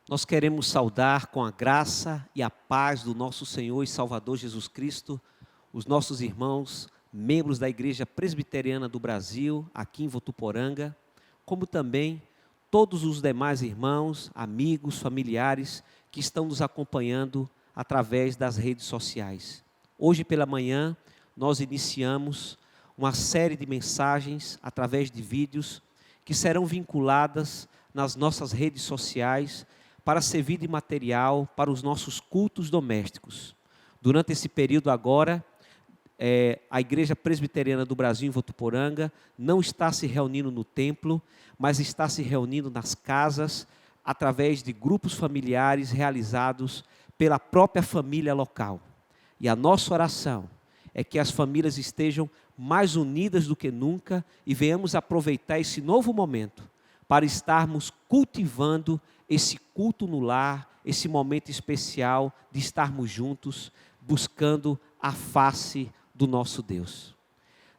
Nós queremos saudar com a graça e a paz do nosso Senhor e Salvador Jesus Cristo, os nossos irmãos, membros da Igreja Presbiteriana do Brasil, aqui em Votuporanga, como também todos os demais irmãos, amigos, familiares que estão nos acompanhando através das redes sociais. Hoje pela manhã, nós iniciamos uma série de mensagens através de vídeos que serão vinculadas nas nossas redes sociais para servir de material para os nossos cultos domésticos. Durante esse período agora, a Igreja Presbiteriana do Brasil em Votuporanga não está se reunindo no templo, mas está se reunindo nas casas, através de grupos familiares realizados pela própria família local. E a nossa oração é que as famílias estejam mais unidas do que nunca e venhamos aproveitar esse novo momento para estarmos cultivando esse culto no lar, esse momento especial de estarmos juntos, buscando a face do nosso Deus.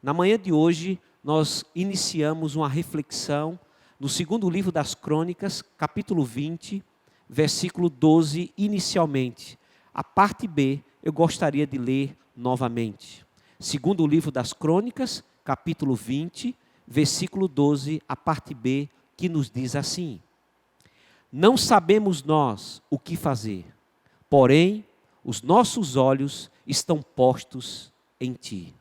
Na manhã de hoje, nós iniciamos uma reflexão no segundo livro das Crônicas, capítulo 20, versículo 12, inicialmente. A parte B, eu gostaria de ler novamente. Segundo livro das Crônicas, capítulo 20, versículo 12, a parte B, que nos diz assim: não sabemos nós o que fazer, porém, os nossos olhos estão postos em Ti.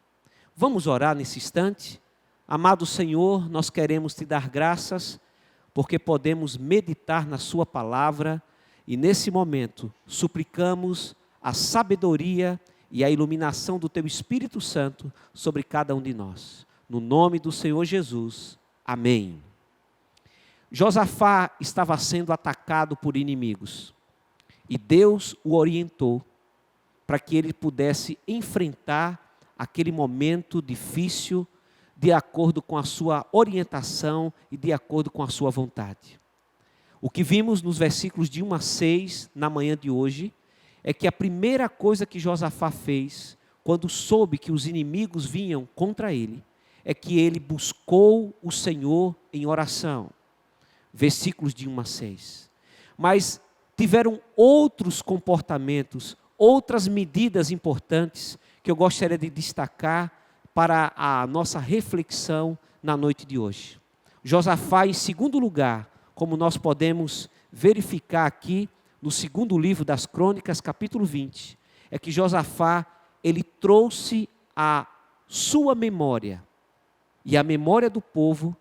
Vamos orar nesse instante? Amado Senhor, nós queremos Te dar graças, porque podemos meditar na Sua palavra, e nesse momento, suplicamos a sabedoria e a iluminação do Teu Espírito Santo sobre cada um de nós. No nome do Senhor Jesus, amém. Josafá estava sendo atacado por inimigos e Deus o orientou para que ele pudesse enfrentar aquele momento difícil de acordo com a sua orientação e de acordo com a sua vontade. O que vimos nos versículos de 1 a 6 na manhã de hoje é que a primeira coisa que Josafá fez quando soube que os inimigos vinham contra ele é que ele buscou o Senhor em oração. Versículos de 1 a 6. Mas tiveram outros comportamentos, outras medidas importantes que eu gostaria de destacar para a nossa reflexão na noite de hoje. Josafá, em segundo lugar, como nós podemos verificar aqui no segundo livro das Crônicas, capítulo 20, é que Josafá, ele trouxe à sua memória e à memória do povo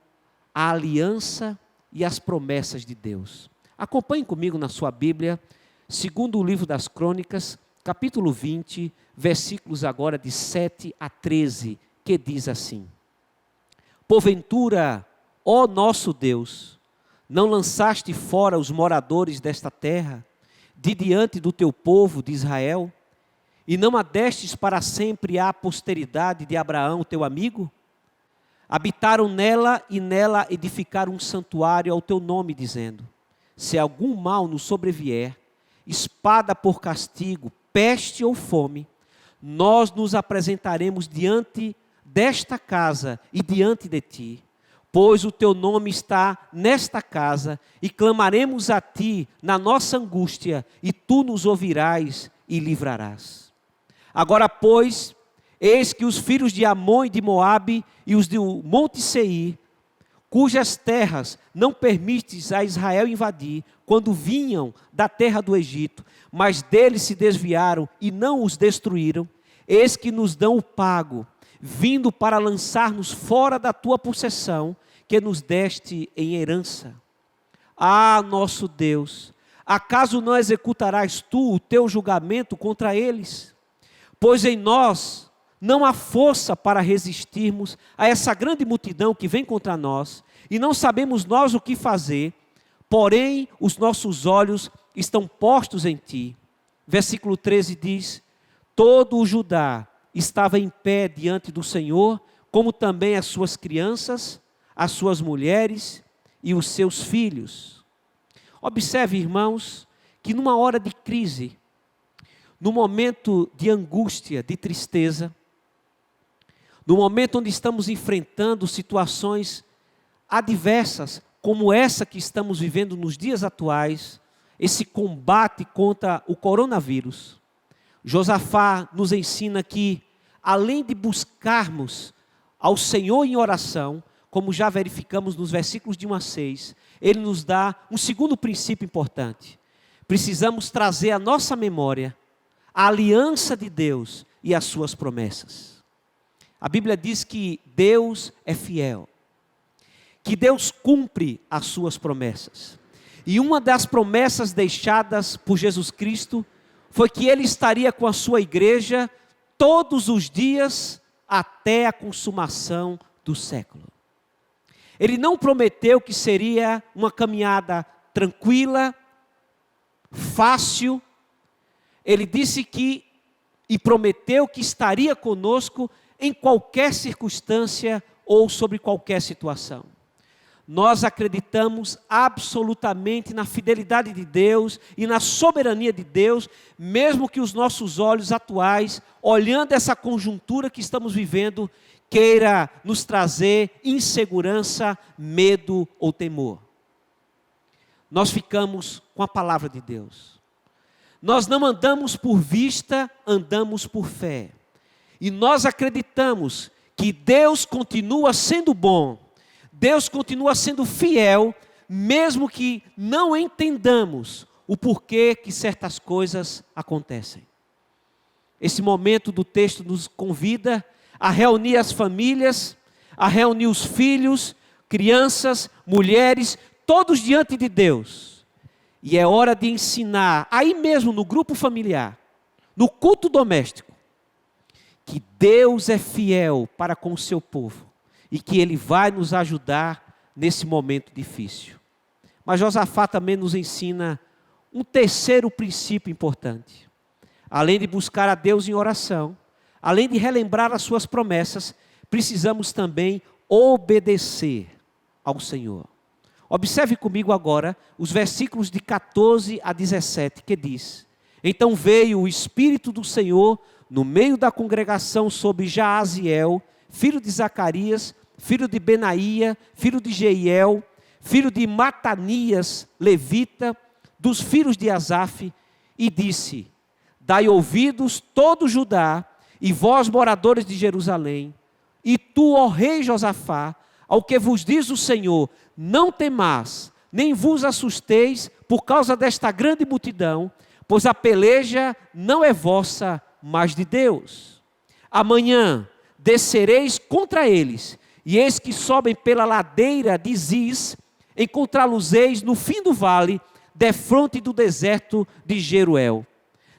a aliança e as promessas de Deus. Acompanhe comigo na sua Bíblia, segundo o livro das Crônicas, capítulo 20, versículos agora de 7 a 13, que diz assim: porventura, ó nosso Deus, não lançaste fora os moradores desta terra, de diante do teu povo de Israel, e não a destes para sempre à posteridade de Abraão, teu amigo? Habitaram nela e nela edificaram um santuário ao teu nome, dizendo: se algum mal nos sobrevier, espada por castigo, peste ou fome, nós nos apresentaremos diante desta casa e diante de ti, pois o teu nome está nesta casa, e clamaremos a ti na nossa angústia, e tu nos ouvirás e livrarás. Agora, pois, eis que os filhos de Amon e de Moabe e os do Monte Seir, cujas terras não permites a Israel invadir, quando vinham da terra do Egito, mas deles se desviaram e não os destruíram, eis que nos dão o pago, vindo para lançar-nos fora da tua possessão, que nos deste em herança. Ah, nosso Deus, acaso não executarás tu o teu julgamento contra eles? Pois em nós não há força para resistirmos a essa grande multidão que vem contra nós, e não sabemos nós o que fazer, porém os nossos olhos estão postos em ti. Versículo 13 diz: todo o Judá estava em pé diante do Senhor, como também as suas crianças, as suas mulheres e os seus filhos. Observe, irmãos, que numa hora de crise, no momento de angústia, de tristeza, no momento onde estamos enfrentando situações adversas, como essa que estamos vivendo nos dias atuais, esse combate contra o coronavírus, Josafá nos ensina que, além de buscarmos ao Senhor em oração, como já verificamos nos versículos de 1 a 6, ele nos dá um segundo princípio importante. Precisamos trazer à nossa memória a aliança de Deus e as suas promessas. A Bíblia diz que Deus é fiel, que Deus cumpre as suas promessas. E uma das promessas deixadas por Jesus Cristo foi que Ele estaria com a sua igreja todos os dias até a consumação do século. Ele não prometeu que seria uma caminhada tranquila, fácil. Ele disse que e prometeu que estaria conosco em qualquer circunstância ou sobre qualquer situação. Nós acreditamos absolutamente na fidelidade de Deus e na soberania de Deus, mesmo que os nossos olhos atuais, olhando essa conjuntura que estamos vivendo, queira nos trazer insegurança, medo ou temor. Nós ficamos com a palavra de Deus. Nós não andamos por vista, andamos por fé. E nós acreditamos que Deus continua sendo bom, Deus continua sendo fiel, mesmo que não entendamos o porquê que certas coisas acontecem. Esse momento do texto nos convida a reunir as famílias, a reunir os filhos, crianças, mulheres, todos diante de Deus. E é hora de ensinar, aí mesmo no grupo familiar, no culto doméstico, que Deus é fiel para com o seu povo e que Ele vai nos ajudar nesse momento difícil. Mas Josafá também nos ensina um terceiro princípio importante. Além de buscar a Deus em oração, além de relembrar as suas promessas, precisamos também obedecer ao Senhor. Observe comigo agora os versículos de 14 a 17, que diz: Então veio o Espírito do Senhor no meio da congregação sobre Jaaziel, filho de Zacarias, filho de Benaía, filho de Jeiel, filho de Matanias, levita, dos filhos de Asaf, e disse: Dai ouvidos todo Judá, e vós moradores de Jerusalém, e tu, ó rei Josafá, ao que vos diz o Senhor, não temais, nem vos assusteis por causa desta grande multidão, pois a peleja não é vossa, mas de Deus. Amanhã descereis contra eles, e eis que sobem pela ladeira de Ziz, encontrá-los-eis no fim do vale, defronte do deserto de Jeruel.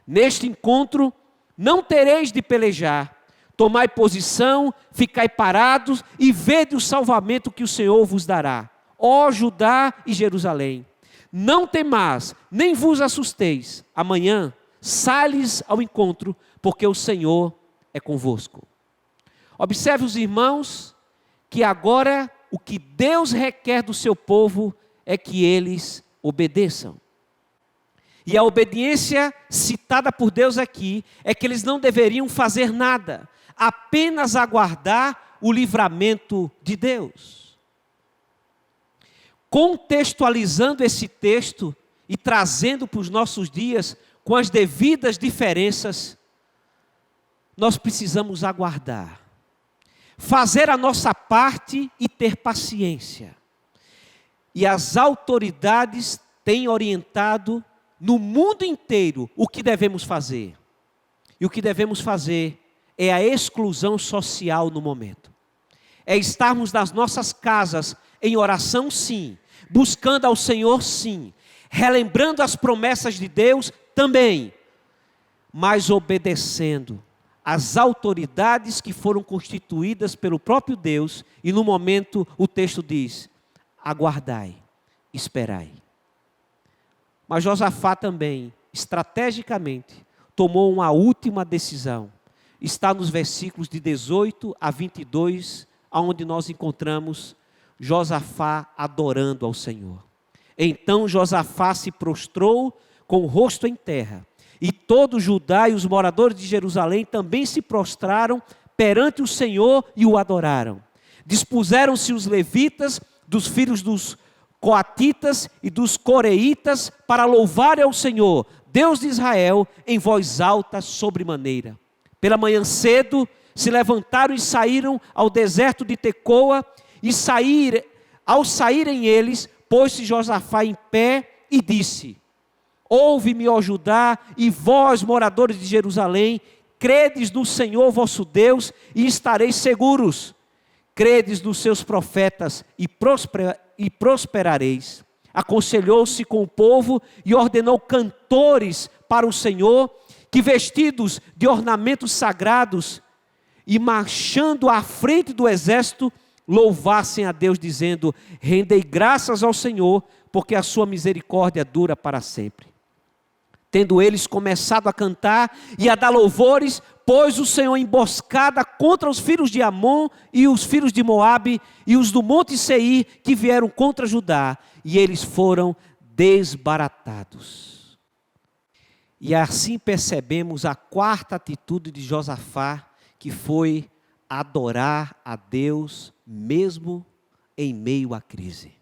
Neste encontro não tereis de pelejar, tomai posição, ficai parados e vede o salvamento que o Senhor vos dará, ó Judá e Jerusalém. Não temais, nem vos assusteis, amanhã sai-lhes ao encontro, porque o Senhor é convosco. Observe os irmãos, que agora o que Deus requer do seu povo é que eles obedeçam. E a obediência citada por Deus aqui é que eles não deveriam fazer nada, apenas aguardar o livramento de Deus. Contextualizando esse texto e trazendo para os nossos dias com as devidas diferenças, nós precisamos aguardar, fazer a nossa parte e ter paciência. E as autoridades têm orientado no mundo inteiro o que devemos fazer. E o que devemos fazer é a exclusão social no momento. É estarmos nas nossas casas em oração, sim, buscando ao Senhor, sim, relembrando as promessas de Deus também, mas obedecendo às autoridades que foram constituídas pelo próprio Deus. E no momento o texto diz: aguardai, esperai. Mas Josafá também, estrategicamente, tomou uma última decisão. Está nos versículos de 18 a 22, onde nós encontramos Josafá adorando ao Senhor. Então Josafá se prostrou com o rosto em terra, e todo Judá e os moradores de Jerusalém também se prostraram perante o Senhor e o adoraram. Dispuseram-se os levitas dos filhos dos coatitas e dos coreitas para louvarem ao Senhor, Deus de Israel, em voz alta sobremaneira. Pela manhã cedo se levantaram e saíram ao deserto de Tecoa, e ao saírem eles, pôs-se Josafá em pé e disse: ouve-me, ó Judá, e vós, moradores de Jerusalém, credes no Senhor vosso Deus e estareis seguros. Credes nos seus profetas e prosperareis. Aconselhou-se com o povo e ordenou cantores para o Senhor, que vestidos de ornamentos sagrados e marchando à frente do exército, louvassem a Deus, dizendo: rendei graças ao Senhor, porque a sua misericórdia dura para sempre. Tendo eles começado a cantar e a dar louvores, pôs o Senhor emboscada contra os filhos de Amon e os filhos de Moabe e os do monte Seir, que vieram contra Judá, e eles foram desbaratados. E assim percebemos a quarta atitude de Josafá, que foi adorar a Deus mesmo em meio à crise.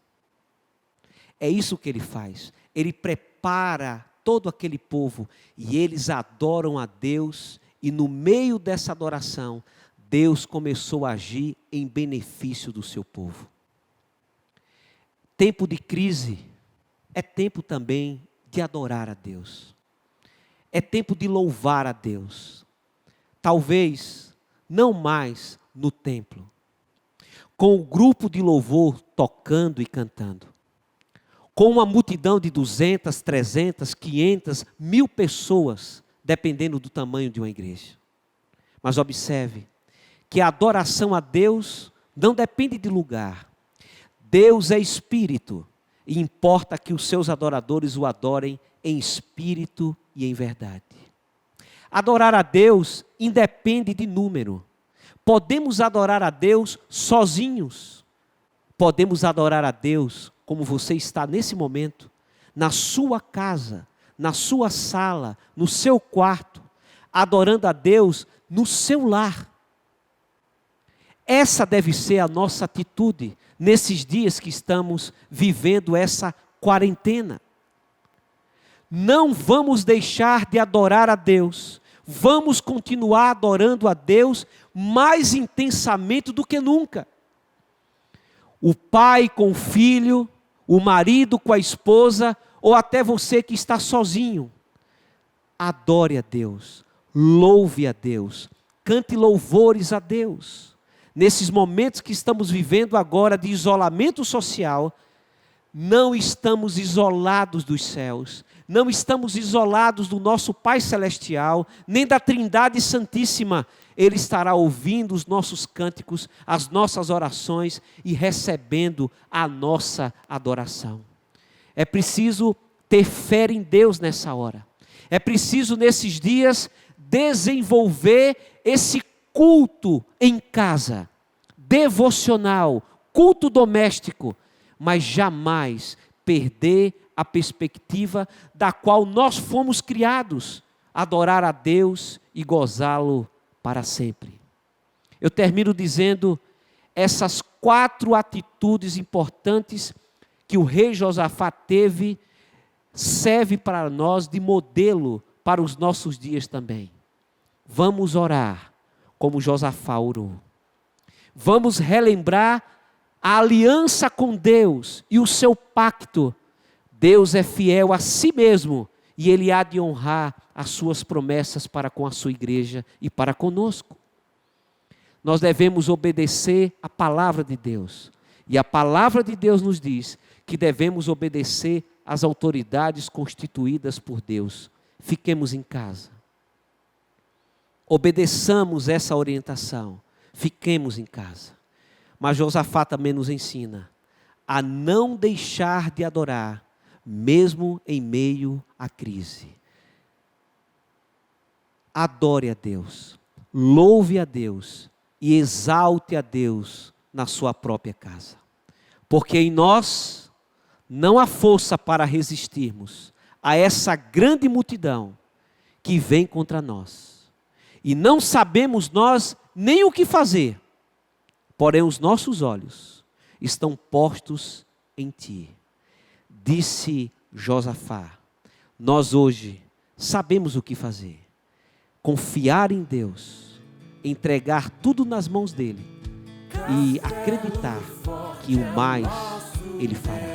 É isso que ele faz. Ele prepara todo aquele povo e eles adoram a Deus, e no meio dessa adoração, Deus começou a agir em benefício do seu povo. Tempo de crise é tempo também de adorar a Deus. É tempo de louvar a Deus. Talvez não mais no templo, com o grupo de louvor tocando e cantando, com uma multidão de 200, 300, 500, 1000 pessoas, dependendo do tamanho de uma igreja. Mas observe que a adoração a Deus não depende de lugar. Deus é espírito e importa que os seus adoradores o adorem em espírito e em verdade. Adorar a Deus independe de número. Podemos adorar a Deus sozinhos. Podemos adorar a Deus como você está nesse momento, na sua casa, na sua sala, no seu quarto, adorando a Deus no seu lar. Essa deve ser a nossa atitude nesses dias que estamos vivendo essa quarentena. Não vamos deixar de adorar a Deus. Vamos continuar adorando a Deus mais intensamente do que nunca. O pai com o filho, o marido com a esposa, ou até você que está sozinho. Adore a Deus, louve a Deus, cante louvores a Deus. Nesses momentos que estamos vivendo agora de isolamento social, não estamos isolados dos céus, não estamos isolados do nosso Pai Celestial, nem da Trindade Santíssima. Ele estará ouvindo os nossos cânticos, as nossas orações e recebendo a nossa adoração. É preciso ter fé em Deus nessa hora. É preciso nesses dias desenvolver esse culto em casa, devocional, culto doméstico, mas jamais perder a perspectiva da qual nós fomos criados, adorar a Deus e gozá-lo para sempre. Eu termino dizendo essas 4 atitudes importantes que o rei Josafá teve, serve para nós de modelo para os nossos dias também. Vamos orar como Josafá orou. Vamos relembrar a aliança com Deus e o seu pacto. Deus é fiel a si mesmo e Ele há de honrar as suas promessas para com a sua igreja e para conosco. Nós devemos obedecer a palavra de Deus. E a palavra de Deus nos diz que devemos obedecer às autoridades constituídas por Deus. Fiquemos em casa. Obedeçamos essa orientação. Fiquemos em casa. Mas Josafá também nos ensina a não deixar de adorar, mesmo em meio à crise. Adore a Deus, louve a Deus e exalte a Deus na sua própria casa. Porque em nós não há força para resistirmos a essa grande multidão que vem contra nós. E não sabemos nós nem o que fazer, porém os nossos olhos estão postos em Ti. Disse Josafá: nós hoje sabemos o que fazer. Confiar em Deus, entregar tudo nas mãos dele e acreditar que o mais ele fará.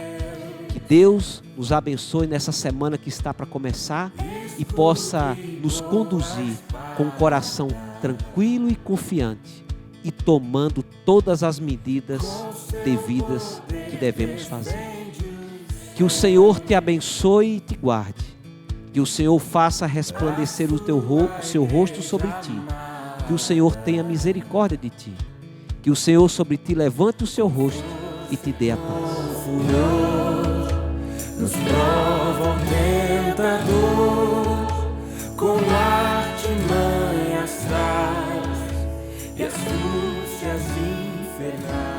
Que Deus nos abençoe nessa semana que está para começar e possa nos conduzir com um coração tranquilo e confiante e tomando todas as medidas devidas que devemos fazer. Que o Senhor te abençoe e te guarde. Que o Senhor faça resplandecer o seu rosto sobre ti. Que o Senhor tenha misericórdia de ti. Que o Senhor sobre ti levante o seu rosto e te dê a paz. Nos prova o tentador, com artimanhas traz e astúcias infernais.